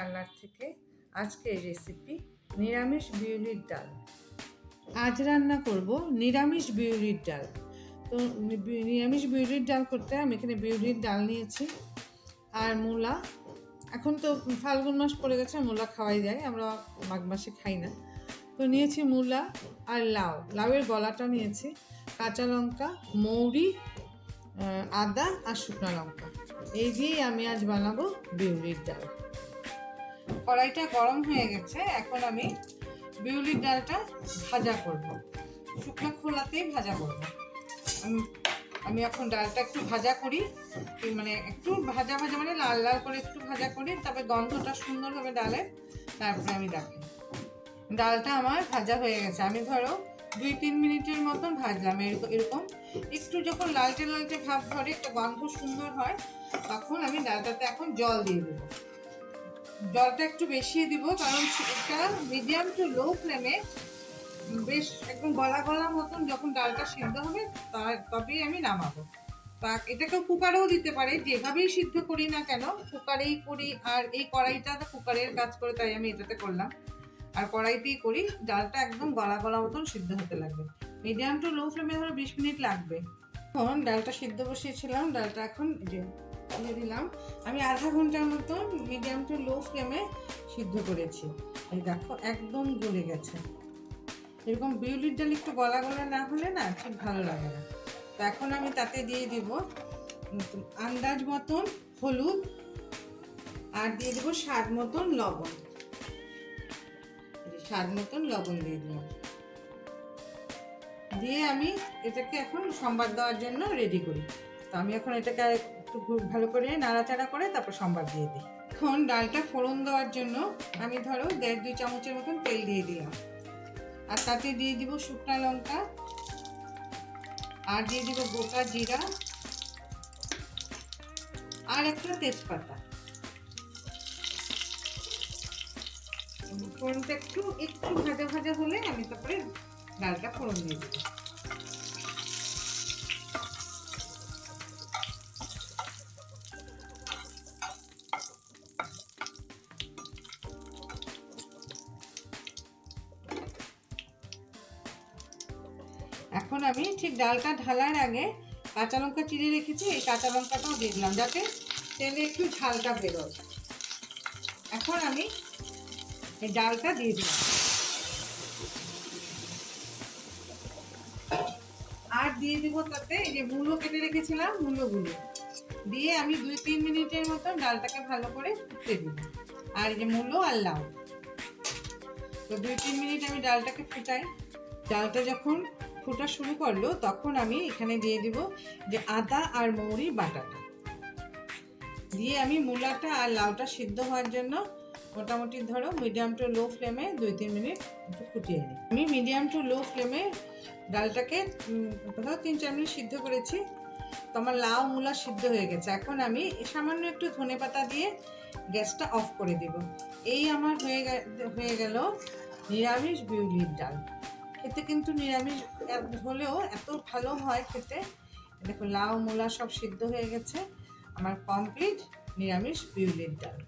রান্নার থেকে আজকের রেসিপি নিরামিষ বিউলির ডাল। আজ রান্না করব নিরামিষ বিউলির ডাল। তো নিরামিষ বিউলির ডাল করতে আমি এখানে বিউলির ডাল নিয়েছি আর মূলা। এখন তো ফাল্গুন মাস পড়ে গেছে, মূলা খাওয়াই যায়, আমরা মাঘ মাসে খাই না। তো নিয়েছি মূলা আর লাউয়ের গলাটা নিয়েছি, কাঁচা লঙ্কা, মৌরি, আদা আর শুকনো লঙ্কা। এই দিয়েই আমি আজ বানাবো বিউলির ডাল। কড়াইটা গরম হয়ে গেছে, এখন আমি বিউলির ডালটা ভাজা করব, শুকনো খোলাতেই ভাজা করব। আমি এখন ডালটা একটু ভাজা করি, মানে একটু ভাজা মানে লাল লাল করে একটু ভাজা করি, তবে গন্ধটা সুন্দর হবে ডালের, তারপরে আমি রাখি। ডালটা আমার ভাজা হয়ে গেছে, আমি ধরো 2-3 মিনিটের মতন ভাজলাম। এরকম একটু যখন লালচে লালচে ভাব ধরে, একটা গন্ধ সুন্দর হয়, তখন আমি ডালটাতে এখন জল দিয়ে দেবো। জলটা একটু বেশি দিব, কারণ এটা মিডিয়াম টু লো ফ্লেমে বেশ একদম গলা গলা মতন যখন ডালটা সিদ্ধ হবে তবেই আমি নামাবো। তা এটাকেও কুকারেও দিতে পারে, যেভাবেই সিদ্ধ করি না কেন কুকারেই করি। আর এই কড়াইটা কুকারের কাজ করে, তাই আমি এটাতে করলাম। আর কড়াইতেই করি, ডালটা একদম গলা গলা মতন সিদ্ধ হতে লাগবে। মিডিয়াম টু লো ফ্লেমে ধরো 20 মিনিট লাগবে। এখন ডালটা সিদ্ধ বসিয়েছিলাম, ডালটা এখন দিয়ে দিলাম। আমি আধা ঘন্টার মতন মিডিয়াম টু লো ফ্লেমে সিদ্ধ করেছি। এই দেখো একদম গলে গেছে। এরকম বিউলির ডাল একটু গলা গলা না হলে না ঠিক ভালো লাগে না। তো এখন আমি তাতে দিয়ে দিব আন্দাজ মতন হলুদ, আর দিয়ে দেবো স্বাদ মতন লবণ। স্বাদ মতন লবণ দিয়ে দিলাম, দিয়ে আমি এটাকে এখন সম্বার দেওয়ার জন্য রেডি করি। তো আমি এখন এটাকে একটু ভালো করে নাড়াচাড়া করে তারপর সম্বার দিয়ে দিই। এখন ডালটা ফোড়ন দেওয়ার জন্য আমি ধরো 1.5-2 চামচের মতন তেল দিয়ে দিলাম, আর তাতে দিয়ে দিব শুকনো লঙ্কা, আর দিয়ে দিব গোটা জিরা, আর একটা তেজপাতা। ফোড়নটা একটু ভাজা ভাজা হলে আমি তারপরে ডালটা ফোড়ন দিয়ে দেবো। এখন আমি ঠিক ডালটা ঢালার আগে কাঁচা লঙ্কা চিড়ে রেখেছি, এই কাঁচা লঙ্কাটাও দিয়ে দিলাম যাতে তেলে একটু ঝালটা বেরোয়। এখন আমি এই ডালটা দিয়ে দিলাম, আর দিয়ে দিব তাতে এই যে মূলো কেটে রেখেছিলাম, মূলোগুলো দিয়ে আমি 2-3 মিনিটের মতো ডালটাকে ভালো করে ফুটতে দিব। আর এই যে মূলো আর লাউ, তো 2-3 মিনিট আমি ডালটাকে ফুটাই। ডালটা যখন ফোটা শুরু করলো তখন আমি এখানে দিয়ে দিব যে আদা আর মৌরি বাটাটা, দিয়ে আমি মূলাটা আর লাউটা সিদ্ধ হওয়ার জন্য মোটামুটি ধরো মিডিয়াম টু লো ফ্লেমে 2-3 মিনিট একটু ফুটিয়ে নিই। আমি মিডিয়াম টু লো ফ্লেমে ডালটাকে ধরো 3-4 মিনিট সিদ্ধ করেছি। তো আমার লাউ মূলা সিদ্ধ হয়ে গেছে। এখন আমি সামান্য একটু ধনেপাতা দিয়ে গ্যাসটা অফ করে দিব। এই আমার হয়ে গেল নিরামিষ বিউলির ডাল। খেতে কিন্তু নিরামিষ হলেও এত ভালো হয় খেতে। দেখো লাউ মূলা সব সিদ্ধ হয়ে গেছে, আমার কমপ্লিট নিরামিষ বিউলির ডাল।